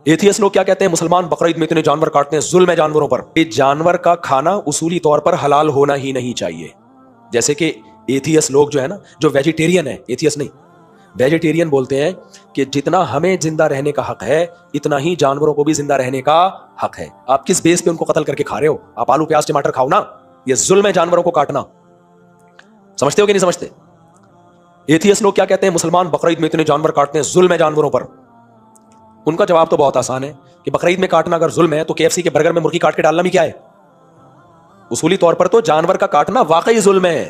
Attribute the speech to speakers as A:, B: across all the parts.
A: ایتھیس لوگ کیا کہتے ہیں؟ مسلمان بقرعید میں اتنے جانور کاٹتے ہیں، ظلم ہے جانوروں پر. یہ جانور کا کھانا اصولی طور پر حلال ہونا ہی نہیں چاہیے. جیسے کہ ایتھیس لوگ جو ہے نا، جو ویجیٹیرین ہے، ایتھیس نہیں، ویجیٹیرین بولتے ہیں کہ جتنا ہمیں زندہ رہنے کا حق ہے اتنا ہی جانوروں کو بھی زندہ رہنے کا حق ہے. آپ کس بیس پہ ان کو قتل کر کے کھا رہے ہو؟ آپ آلو پیاز ٹماٹر کھاؤ نا. یہ ظلم ہے جانوروں کو کاٹنا. سمجھتے ہو کہ نہیں سمجھتے؟ ایتھیس لوگ کیا کہتے ہیں؟ مسلمان بقرعید میں اتنے جانور کاٹتے ہیں، ظلم ہے جانوروں پر. ان کا جواب تو بہت آسان ہے کہ بقرعید میں کاٹنا اگر ظلم ہے تو KFC کے برگر میں مرغی کاٹ کے ڈالنا بھی کیا ہے؟ اصولی طور پر تو جانور کا کاٹنا واقعی ظلم ہے،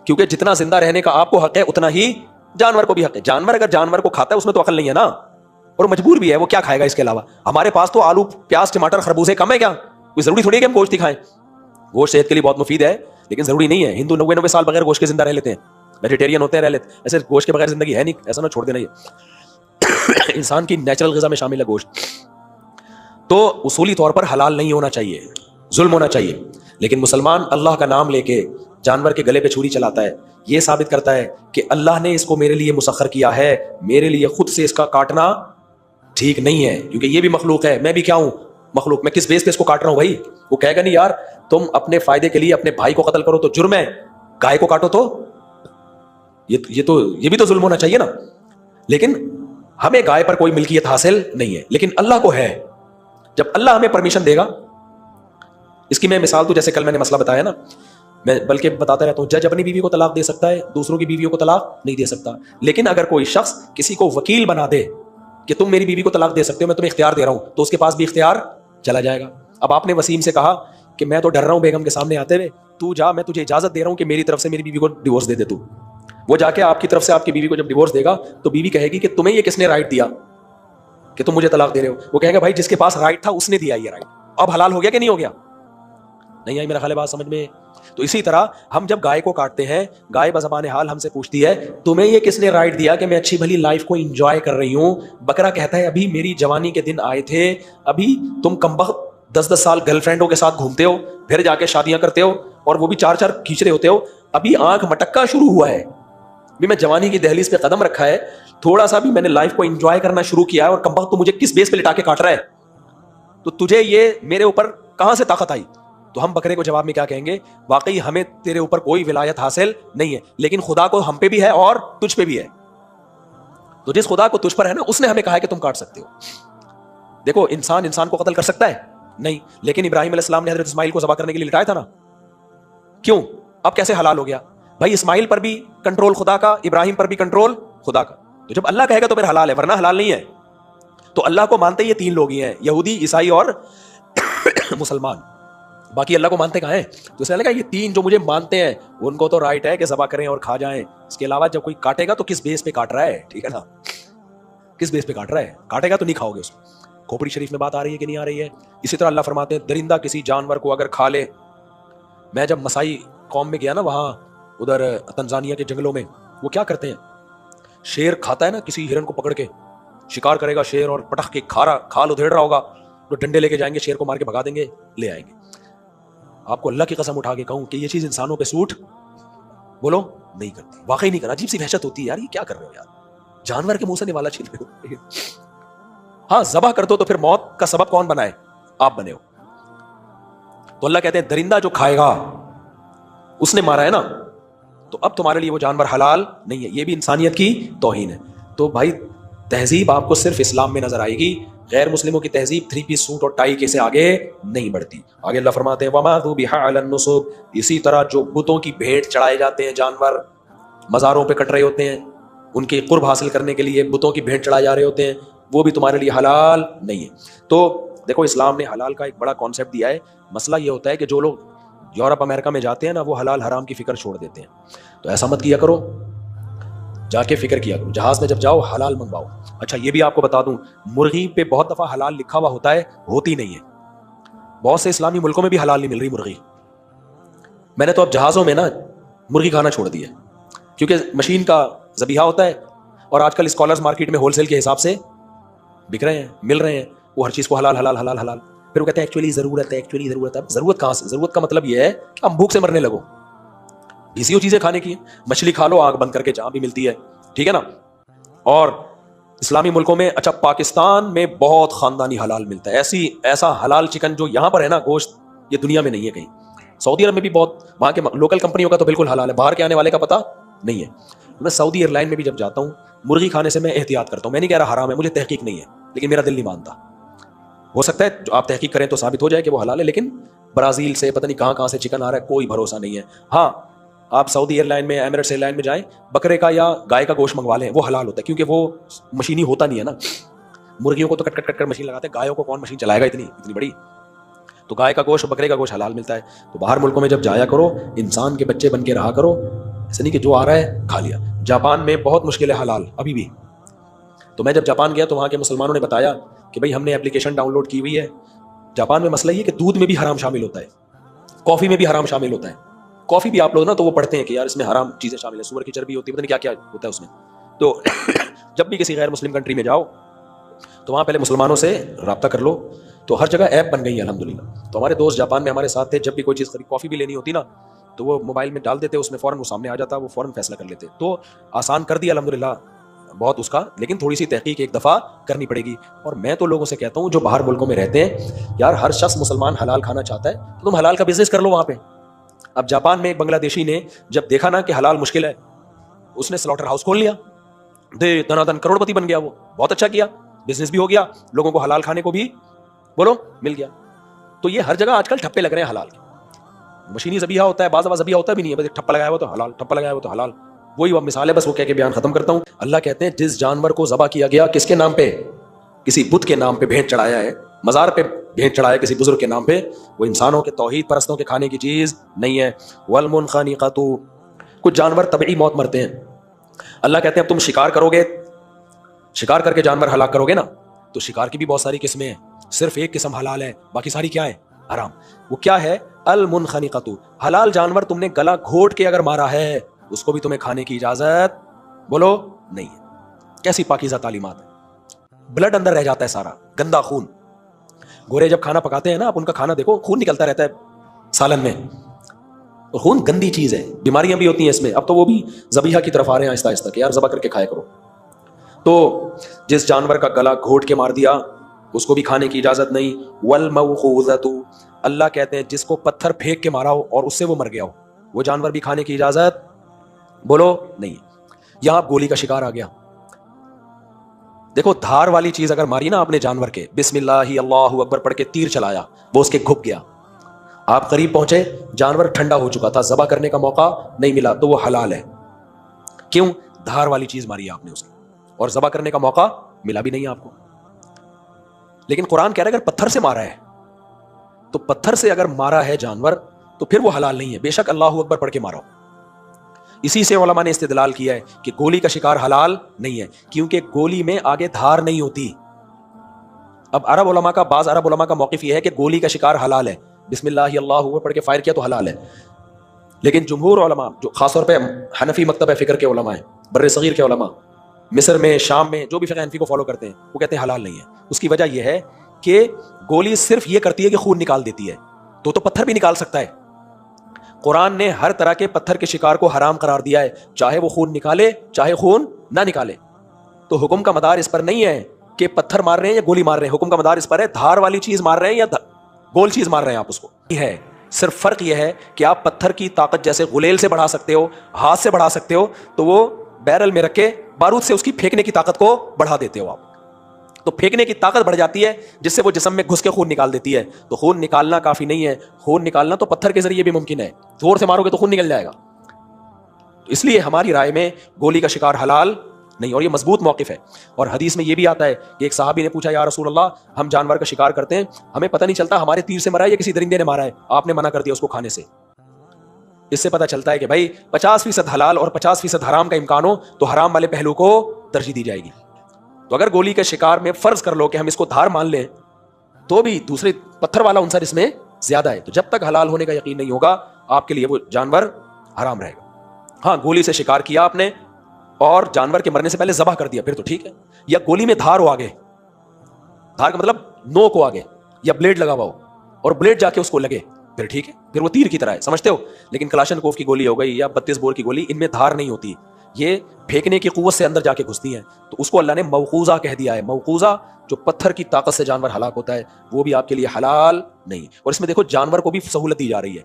A: کیونکہ جتنا زندہ رہنے کا آپ کو حق ہے اتنا ہی جانور کو بھی حق ہے. جانور اگر جانور کو کھاتا ہے اس میں تو عقل نہیں ہے نا، اور مجبور بھی ہے، وہ کیا کھائے گا اس کے علاوہ؟ ہمارے پاس تو آلو پیاز ٹماٹر خربوزے کم ہے کیا؟ کوئی ضروری تھوڑی ہے کہ ہم گوشت ہی کھائیں. گوشت صحت کے لیے بہت مفید ہے لیکن ضروری نہیں ہے. ہندو 90 سال بغیر گوشت کے زندہ رہ لیتے ہیں، ویجیٹیرین ہوتے ہیں رہ لیتے. ایسے گوشت کے بغیر زندگی ہے نہیں، ایسا نہ چھوڑ دینا. یہ انسان کی نیچرل غذا میں شامل ہے گوشت. تو اصولی طور پر حلال نہیں ہونا چاہیے، ظلم ہونا چاہیے. لیکن مسلمان اللہ کا نام لے کے جانور کے گلے پہ چھری چلاتا ہے، یہ ثابت کرتا ہے کہ اللہ نے اس کو میرے لیے مسخر کیا ہے، میرے لیے خود سے اس کا کاٹنا ٹھیک نہیں ہے، کیونکہ یہ بھی مخلوق ہے، میں بھی کیا ہوں؟ مخلوق. میں کس بیس پہ اس کو کاٹ رہا ہوں بھائی؟ وہ کہے گا نہیں یار تم اپنے فائدے کے لیے اپنے بھائی کو قتل کرو تو جرم ہے، گائے کو کاٹو تو یہ بھی تو ظلم ہونا چاہیے نا. لیکن ہمیں گائے پر کوئی ملکیت حاصل نہیں ہے، لیکن اللہ کو ہے. جب اللہ ہمیں پرمیشن دے گا، اس کی میں مثال تو جیسے کل میں نے مسئلہ بتایا نا، میں بلکہ بتاتا رہتا ہوں، جج اپنی بیوی کو طلاق دے سکتا ہے، دوسروں کی بیویوں کو طلاق نہیں دے سکتا. لیکن اگر کوئی شخص کسی کو وکیل بنا دے کہ تم میری بیوی کو طلاق دے سکتے ہو، میں تمہیں اختیار دے رہا ہوں، تو اس کے پاس بھی اختیار چلا جائے گا. اب آپ نے وسیم سے کہا کہ میں تو ڈر رہا ہوں بیگم کے سامنے آتے ہوئے، تو جا، میں تجھے اجازت دے رہا ہوں کہ میری طرف سے میری بیوی کو ڈیورس دے دے. تو وہ جا کے آپ کی طرف سے آپ کی بیوی کو جب ڈیورس دے گا تو بیوی کہے گی کہ تمہیں یہ کس نے رائٹ دیا کہ تم مجھے طلاق دے رہے ہو؟ وہ کہے گا بھائی جس کے پاس رائٹ تھا اس نے دیا یہ رائٹ. اب حلال ہو گیا کہ نہیں ہو گیا؟ نہیں آئی میرا خیال ہے بات سمجھ میں. تو اسی طرح ہم جب گائے کو کاٹتے ہیں، گائے بزبان حال ہم سے پوچھتی ہے تمہیں یہ کس نے رائٹ دیا کہ میں اچھی بھلی لائف کو انجوائے کر رہی ہوں؟ بکرا کہتا ہے ابھی میری جوانی کے دن آئے تھے، ابھی تم کمبخت 10 سال گرل فرینڈوں کے ساتھ گھومتے ہو، پھر جا کے شادیاں کرتے ہو اور وہ بھی 4 کھینچ رہے ہوتے ہو. ابھی آنکھ مٹکا شروع ہوا ہے، بھی میں جوانی کی دہلیز پہ قدم رکھا ہے، تھوڑا سا بھی میں نے لائف کو انجوائے کرنا شروع کیا ہے، اور کمبخت تو مجھے کس بیس پہ لٹا کے کاٹ رہا ہے؟ تو تجھے یہ میرے اوپر کہاں سے طاقت آئی؟ تو ہم بکرے کو جواب میں کیا کہیں گے؟ واقعی ہمیں تیرے اوپر کوئی ولایت حاصل نہیں ہے، لیکن خدا کو ہم پہ بھی ہے اور تجھ پہ بھی ہے. تو جس خدا کو تجھ پر ہے نا، اس نے ہمیں کہا ہے کہ تم کاٹ سکتے ہو. دیکھو انسان کو قتل کر سکتا ہے نہیں، لیکن ابراہیم علیہ السلام نے حضرت اسماعیل کو ذبح کرنے کے لیے لٹایا تھا نا. کیوں؟ اب کیسے حلال ہو گیا؟ بھائی اسماعیل پر بھی کنٹرول خدا کا، ابراہیم پر بھی کنٹرول خدا کا. تو جب اللہ کہے گا تو پھر حلال ہے، ورنہ حلال نہیں ہے. تو اللہ کو مانتے یہ 3 لوگ ہی ہیں، یہودی، عیسائی اور مسلمان. باقی اللہ کو مانتے کہاں ہیں؟ تو اس نے کہا یہ 3 جو مجھے مانتے ہیں ان کو تو رائٹ ہے کہ ذبح کریں اور کھا جائیں. اس کے علاوہ جب کوئی کاٹے گا تو کس بیس پہ کاٹ رہا ہے؟ ٹھیک ہے نا، کس بیس پہ کاٹ رہا ہے؟ کاٹے گا تو نہیں کھاؤ گے اس کو. کھوپڑی شریف میں بات آ رہی ہے کہ نہیں آ رہی ہے؟ اسی طرح اللہ فرماتے ہیں درندہ کسی جانور کو اگر کھا لے. میں جب مسائی قوم میں گیا نا، وہاں ادھر تنزانیہ کے جنگلوں میں، وہ کیا کرتے ہیں، شیر کھاتا ہے نا کسی ہرن کو پکڑ کے، شکار کرے گا شیر اور پٹخ کے کھال ادھیڑ رہا ہوگا تو ڈنڈے لے کے جائیں گے، شیر کو مار کے بھگا دیں گے، لے آئیں گے. آپ کو اللہ کی قسم اٹھا کے کہوں کہ یہ چیز انسانوں پہ سوٹ بولو نہیں کرتی، واقعی نہیں کرنا. عجیب سی وحشت ہوتی ہے یار، یہ کیا کر رہے ہو یار، جانور کے منہ سے نوالا چھین رہے ہو. ہاں ذبح کر دو تو پھر موت کا سبب کون بنائے؟ آپ بنے ہو. تو اللہ کہتے ہیں درندہ جو کھائے گا اس نے مارا ہے نا، تو اب تمہارے لیے وہ جانور حلال نہیں ہے. یہ بھی انسانیت کی توہین ہے. تو بھائی تہذیب آپ کو صرف اسلام میں نظر آئے گی، غیر مسلموں کی تہذیب 3 پیس سوٹ اور ٹائی کے سے آگے نہیں بڑھتی. آگے اللہ فرماتے ہیں وَمَا ذُبِحَ عَلَى النُّصُبِ، اسی طرح جو بتوں کی بھیٹ چڑھائے جاتے ہیں، جانور مزاروں پہ کٹ رہے ہوتے ہیں، ان کے قرب حاصل کرنے کے لیے بتوں کی بھیٹ چڑھائے جا رہے ہوتے ہیں، وہ بھی تمہارے لیے حلال نہیں ہے. تو دیکھو اسلام نے حلال کا ایک بڑا کانسیپٹ دیا ہے. مسئلہ یہ ہوتا ہے کہ جو لوگ یورپ امریکہ میں جاتے ہیں نا، وہ حلال حرام کی فکر چھوڑ دیتے ہیں. تو ایسا مت کیا کرو، جا کے فکر کیا کرو. جہاز میں جب جاؤ حلال منگواؤ. اچھا یہ بھی آپ کو بتا دوں، مرغی پہ بہت دفعہ حلال لکھا ہوا ہوتا ہے، ہوتی نہیں ہے. بہت سے اسلامی ملکوں میں بھی حلال نہیں مل رہی مرغی. میں نے تو اب جہازوں میں نا مرغی کھانا چھوڑ دیا ہے، کیونکہ مشین کا ذبیحہ ہوتا ہے، اور آج کل اسکالرز مارکیٹ میں ہول سیل کے حساب سے بک رہے ہیں، مل رہے ہیں، وہ ہر چیز کو حلال حلال حلال حلال. پھر وہ کہتے ہیں ایکچولی ضرورت ہے، ایکچولی ضرورت ہے. ضرورت کہاں سے؟ ضرورت کا مطلب یہ ہے کہ ہم بھوک سے مرنے لگو. گھسی ہوئی چیزیں کھانے کی، مچھلی کھا لو آنکھ بند کر کے جہاں بھی ملتی ہے، ٹھیک ہے نا. اور اسلامی ملکوں میں، اچھا پاکستان میں بہت خاندانی حلال ملتا ہے، ایسا حلال چکن جو یہاں پر ہے نا گوشت، یہ دنیا میں نہیں ہے کہیں. سعودی عرب میں بھی بہت، وہاں کے لوکل کمپنیوں کا تو بالکل حلال ہے، باہر کے آنے والے کا پتہ نہیں ہے. میں سعودی ایئر لائن میں بھی جب جاتا ہوں، مرغی کھانے سے میں احتیاط کرتا ہوں. میں نہیں کہہ رہا حرام ہے، مجھے تحقیق نہیں ہے، لیکن میرا دل نہیں مانتا. ہو سکتا ہے جو آپ تحقیق کریں تو ثابت ہو جائے کہ وہ حلال ہے، لیکن برازیل سے پتہ نہیں کہاں سے چکن آ رہا ہے، کوئی بھروسہ نہیں ہے. ہاں آپ سعودی ایئر لائن میں، ایمریٹس ایئر لائن میں جائیں، بکرے کا یا گائے کا گوشت منگوا لیں، وہ حلال ہوتا ہے، کیونکہ وہ مشینی ہوتا نہیں ہے نا. مرغیوں کو تو کٹ کٹ کر مشین لگاتے ہیں، گایوں کو کون مشین چلائے گا اتنی بڑی. تو گائے کا گوشت، بکرے کا گوشت حلال ملتا ہے. تو باہر ملکوں میں جب جایا کرو، انسان کے بچے بن کے رہا کرو، ایسا نہیں کہ جو آ رہا ہے کھا لیا. جاپان میں بہت مشکل ہے حلال ابھی بھی. تو میں جب جاپان گیا تو وہاں کے مسلمانوں نے بتایا کہ بھائی ہم نے اپلیکیشن ڈاؤن لوڈ کی ہوئی ہے. جاپان میں مسئلہ یہ کہ دودھ میں بھی حرام شامل ہوتا ہے، کافی میں بھی حرام شامل ہوتا ہے. کافی بھی آپ لوگ نا تو وہ پڑھتے ہیں کہ یار اس میں حرام چیزیں شامل ہیں، سور کی چربی ہوتی ہے، پتہ نہیں کیا کیا ہوتا ہے اس میں. تو جب بھی کسی غیر مسلم کنٹری میں جاؤ تو وہاں پہلے مسلمانوں سے رابطہ کر لو. تو ہر جگہ ایپ بن گئی ہے الحمدللہ. تو ہمارے دوست جاپان میں ہمارے ساتھ تھے، جب بھی کوئی چیز کافی بھی لینی ہوتی نا تو وہ موبائل میں ڈال دیتے، اس میں فوراً وہ سامنے آ جاتا، وہ فوراً فیصلہ کر لیتے. تو آسان کر دیا الحمدللہ بہت اس کا، لیکن تھوڑی سی تحقیق ایک دفعہ کرنی پڑے گی. اور میں تو لوگوں سے کہتا ہوں جو باہر ملکوں میں رہتے ہیں، یار ہر شخص مسلمان حلال کھانا چاہتا ہے تو تم حلال کا بزنس کر لو وہاں پہ. اب جاپان میں ایک بنگلہ دیشی نے جب دیکھا نا کہ حلال مشکل ہے، اس نے سلاٹر ہاؤس کھول لیا، دنا دن کروڑ پتی بن گیا. وہ بہت اچھا کیا، بزنس بھی ہو گیا، لوگوں کو حلال کھانے کو بھی بولو مل گیا. تو یہ ہر جگہ آج کل ٹھپے لگ رہے ہیں حلال کے. مشینی ذبیحہ ہوتا ہے، بعض ذبیحہ ہوتا بھی نہیں ہے، بس ٹھپا لگایا ہوا تو حلال، ٹھپا لگایا ہوا تو حلال. وہی مثال ہے، بس وہ کہہ کے بیان ختم کرتا ہوں. اللہ کہتے ہیں جس جانور کو ذبح کیا گیا کس کے نام پہ؟ کسی بت کے نام پہ بھیٹ چڑھایا ہے، مزار پہ بھیٹ چڑھایا کسی بزرگ کے نام پہ، وہ انسانوں کے توحید پرستوں کے کھانے کی چیز نہیں ہے. والمنخنقۃ، کچھ جانور طبعی موت مرتے ہیں. اللہ کہتے ہیں اب تم شکار کرو گے، شکار کر کے جانور ہلاک کرو گے نا، تو شکار کی بھی بہت ساری قسمیں ہیں، صرف ایک قسم حلال ہے، باقی ساری کیا ہے؟ حرام. وہ کیا ہے؟ المنخنقۃ. حلال جانور تم نے گلا گھونٹ کے اگر مارا ہے، اس کو بھی تمہیں کھانے کی اجازت بولو نہیں ہے. کیسی پاکیزہ تعلیمات ہے. بلڈ اندر رہ جاتا ہے، سارا گندا خون. گورے جب کھانا پکاتے ہیں نا، آپ ان کا کھانا دیکھو، خون نکلتا رہتا ہے سالن میں. اور خون گندی چیز ہے، بیماریاں بھی ہوتی ہیں اس میں. اب تو وہ بھی ذبیحہ کی طرف آ رہے ہیں آہستہ آہستہ کہ یار ذبح کر کے کھایا کرو. تو جس جانور کا گلا گھونٹ کے مار دیا اس کو بھی کھانے کی اجازت نہیں. والموقوذۃ، اللہ کہتے ہیں جس کو پتھر پھینک کے مارا ہو اور اس سے وہ مر گیا ہو، وہ جانور بھی کھانے کی اجازت بولو نہیں. یہاں گولی کا شکار آ گیا. دیکھو دھار والی چیز اگر ماری نا آپ نے جانور کے، بسم اللہ اللہ اکبر پڑھ کے تیر چلایا، وہ اس کے گھپ گیا، آپ قریب پہنچے، جانور ٹھنڈا ہو چکا تھا، ذبح کرنے کا موقع نہیں ملا، تو وہ حلال ہے. کیوں؟ دھار والی چیز ماری آپ نے اس کی، اور ذبح کرنے کا موقع ملا بھی نہیں آپ کو. لیکن قرآن کہہ رہا ہے اگر پتھر سے مارا ہے تو پتھر سے اگر مارا ہے جانور تو پھر وہ حلال نہیں ہے، بے شک اللہ اکبر پڑھ کے مارا ہو. اسی سے علماء نے استدلال کیا ہے کہ گولی کا شکار حلال نہیں ہے، کیونکہ گولی میں آگے دھار نہیں ہوتی. اب بعض عرب علماء کا موقف یہ ہے کہ گولی کا شکار حلال ہے، بسم اللہ اللہ اکبر پڑھ کے فائر کیا تو حلال ہے. لیکن جمہور علماء، جو خاص طور پہ حنفی مکتب فکر کے علماء ہیں، بر صغیر کے علماء، مصر میں، شام میں، جو بھی فقہ حنفی کو فالو کرتے ہیں، وہ کہتے ہیں حلال نہیں ہے. اس کی وجہ یہ ہے کہ گولی صرف یہ کرتی ہے کہ خون نکال دیتی ہے، تو پتھر بھی نکال سکتا ہے. قرآن نے ہر طرح کے پتھر کے شکار کو حرام قرار دیا ہے، چاہے وہ خون نکالے چاہے خون نہ نکالے. تو حکم کا مدار اس پر نہیں ہے کہ پتھر مار رہے ہیں یا گولی مار رہے ہیں، حکم کا مدار اس پر ہے دھار والی چیز مار رہے ہیں یا گول چیز مار رہے ہیں آپ اس کو. یہ ہے صرف فرق یہ ہے کہ آپ پتھر کی طاقت جیسے غلیل سے بڑھا سکتے ہو، ہاتھ سے بڑھا سکتے ہو، تو وہ بیرل میں رکھ کے بارود سے اس کی پھینکنے کی طاقت کو بڑھا دیتے ہو آپ. تو پھینکنے کی طاقت بڑھ جاتی ہے جس سے وہ جسم میں گھس کے خون نکال دیتی ہے. تو خون نکالنا کافی نہیں ہے، خون نکالنا تو پتھر کے ذریعے بھی ممکن ہے، زور سے مارو گے تو خون نکل جائے گا. تو اس لیے ہماری رائے میں گولی کا شکار حلال نہیں، اور یہ مضبوط موقف ہے. اور حدیث میں یہ بھی آتا ہے کہ ایک صحابی نے پوچھا یا رسول اللہ ہم جانور کا شکار کرتے ہیں، ہمیں پتہ نہیں چلتا ہمارے تیر سے مرا ہے یا کسی درندے نے مارا ہے، آپ نے منع کر دیا اس کو کھانے سے. اس سے پتہ چلتا ہے کہ بھائی 50% حلال اور 50% حرام کا امکان ہو تو حرام والے پہلو کو ترجیح دی جائے گی. تو اگر گولی کے شکار میں فرض کر لو کہ ہم اس کو دھار مان لیں تو بھی دوسرے پتھر والا عنصر اس میں زیادہ ہے، تو جب تک حلال ہونے کا یقین نہیں ہوگا آپ کے لیے وہ جانور حرام رہے گا. ہاں گولی سے شکار کیا آپ نے اور جانور کے مرنے سے پہلے ذبح کر دیا پھر تو ٹھیک ہے، یا گولی میں دھار ہو آگے، دھار کا مطلب نوک ہو آگے، یا بلیڈ لگا ہوا ہو اور بلیڈ جا کے اس کو لگے پھر ٹھیک ہے، پھر وہ تیر کی طرح ہے، سمجھتے ہو. لیکن کلاشن کوف کی گولی ہو گئی یا 32 بور کی گولی، ان میں دھار نہیں ہوتی، یہ پھینکنے کی قوت سے اندر جا کے گھستی ہیں، تو اس کو اللہ نے موقوزہ کہہ دیا ہے۔ موقوزہ جو پتھر کی طاقت سے جانور ہلاک ہوتا ہے، وہ بھی آپ کے لیے حلال نہیں۔ اور اس میں دیکھو جانور کو بھی سہولت دی جا رہی ہے۔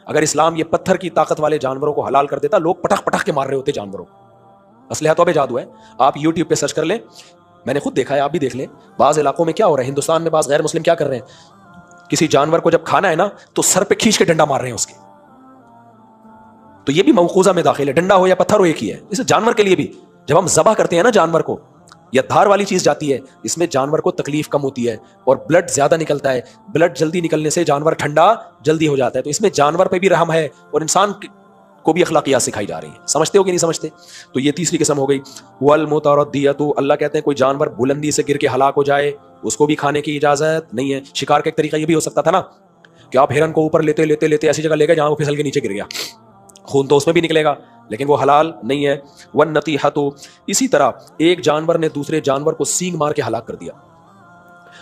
A: اگر اسلام یہ پتھر کی طاقت والے جانوروں کو حلال کر دیتا، لوگ پٹخ پٹخ کے مار رہے ہوتے جانوروں کو۔ اسلحہ تو اب جادو ہے، آپ یوٹیوب پہ سرچ کر لیں، میں نے خود دیکھا ہے، آپ بھی دیکھ لیں، بعض علاقوں میں کیا ہو رہا ہے، ہندوستان میں بعض غیر مسلم کیا کر رہے ہیں، کسی جانور کو جب کھانا ہے نا تو سر پہ کھینچ کے ڈنڈا مار رہے ہیں اس کے۔ تو یہ بھی موقوزہ میں داخل ہے، ڈنڈا ہو یا پتھر ہو ایک ہی ہے۔ اس جانور کے لیے بھی جب ہم ذبح کرتے ہیں نا جانور کو، یا دھار والی چیز جاتی ہے، اس میں جانور کو تکلیف کم ہوتی ہے اور بلڈ زیادہ نکلتا ہے، بلڈ جلدی نکلنے سے جانور ٹھنڈا جلدی ہو جاتا ہے، تو اس میں جانور پہ بھی رحم ہے اور انسان کو بھی اخلاقیات سکھائی جا رہی ہیں۔ سمجھتے ہو کہ نہیں سمجھتے؟ تو یہ تیسری قسم ہو گئی۔ والمتردیۃ، اللہ کہتے ہیں کوئی جانور بلندی سے گر کے ہلاک ہو جائے، اس کو بھی کھانے کی اجازت نہیں ہے۔ شکار کا ایک طریقہ یہ بھی ہو سکتا تھا نا کہ آپ ہرن کو اوپر لیتے لیتے لیتے ایسی جگہ لے گئے جہاں وہ پھسل کے نیچے گر گیا، خون تو اس میں بھی نکلے گا، لیکن وہ حلال نہیں ہے۔ والنطیحۃ، اسی طرح ایک جانور نے دوسرے جانور کو سینگ مار کے ہلاک کر دیا۔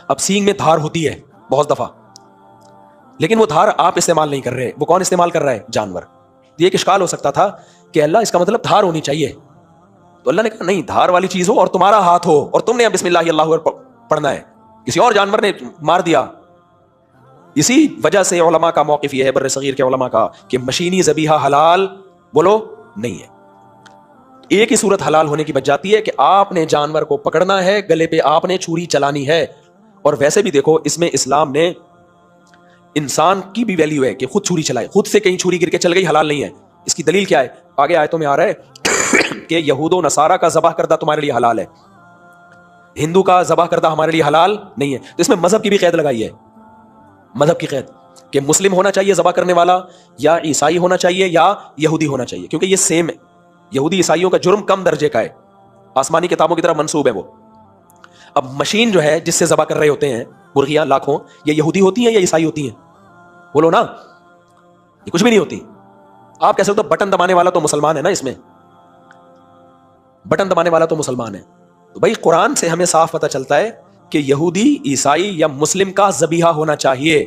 A: اب سینگ میں دھار ہوتی ہے بہت دفعہ، لیکن وہ دھار آپ استعمال نہیں کر رہے، وہ کون استعمال کر رہا ہے؟ جانور۔ یہ ایک اشکال ہو سکتا تھا کہ اللہ اس کا مطلب دھار ہونی چاہیے، تو اللہ نے کہا نہیں، دھار والی چیز ہو اور تمہارا ہاتھ ہو اور تم نے بسم اللہ اللہ اکبر پڑھنا ہے، کسی اور جانور نے مار دیا۔ اسی وجہ سے علماء کا موقف یہ ہے، بر صغیر کے علماء کا، کہ مشینی ذبیحہ حلال بولو نہیں ہے۔ ایک ہی صورت حلال ہونے کی بچ جاتی ہے کہ آپ نے جانور کو پکڑنا ہے، گلے پہ آپ نے چھری چلانی ہے۔ اور ویسے بھی دیکھو اس میں اسلام نے انسان کی بھی ویلیو ہے کہ خود چھری چلائے، خود سے کہیں چھری گر کے چل گئی حلال نہیں ہے۔ اس کی دلیل کیا ہے؟ آگے آیتوں میں آ رہا ہے کہ یہود و نصارہ کا ذبح کردہ تمہارے لیے حلال ہے، ہندو کا ذبح کردہ ہمارے لیے حلال نہیں ہے۔ تو اس میں مذہب کی بھی قید لگائی ہے، مذہب کی قید کہ مسلم ہونا چاہیے ذبح کرنے والا، یا عیسائی ہونا چاہیے، یا یہودی ہونا چاہیے، کیونکہ یہ سیم ہے۔ یہودی عیسائیوں کا جرم کم درجے کا ہے، آسمانی کتابوں کی طرف منسوب ہے وہ۔ اب مشین جو ہے جس سے ذبح کر رہے ہوتے ہیں مرغیاں لاکھوں، یہ یہودی ہوتی ہیں یا عیسائی ہوتی ہیں؟ بولو نا، یہ کچھ بھی نہیں ہوتی۔ آپ کہہ سکتے ہو بٹن دبانے والا تو مسلمان ہے نا، اس میں بٹن دبانے والا تو مسلمان ہے۔ تو بھائی قرآن سے ہمیں صاف پتہ چلتا ہے کہ یہودی، عیسائی یا مسلم کا ذبیحہ ہونا چاہیے۔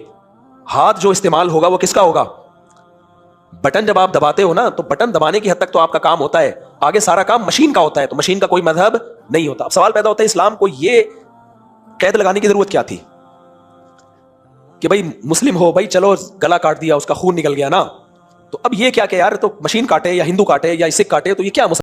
A: ہاتھ جو استعمال ہوگا وہ کس کا ہوگا؟ بٹن جب آپ دباتے ہو نا تو بٹن دبانے کی حد تک تو آپ کا کام ہوتا ہے، آگے سارا کام مشین کا ہوتا ہے، تو مشین کا کوئی مذہب نہیں ہوتا۔ اب سوال پیدا ہوتا ہے اسلام کو یہ قید لگانے کی ضرورت کیا تھی کہ بھائی مسلم ہو، بھائی چلو گلا کاٹ دیا، اس کا خون نکل گیا نا، تو اب یہ کیا کہ یار تو مشین کاٹے یا ہندو کاٹے یا سکھ کاٹے، تو یہ کیا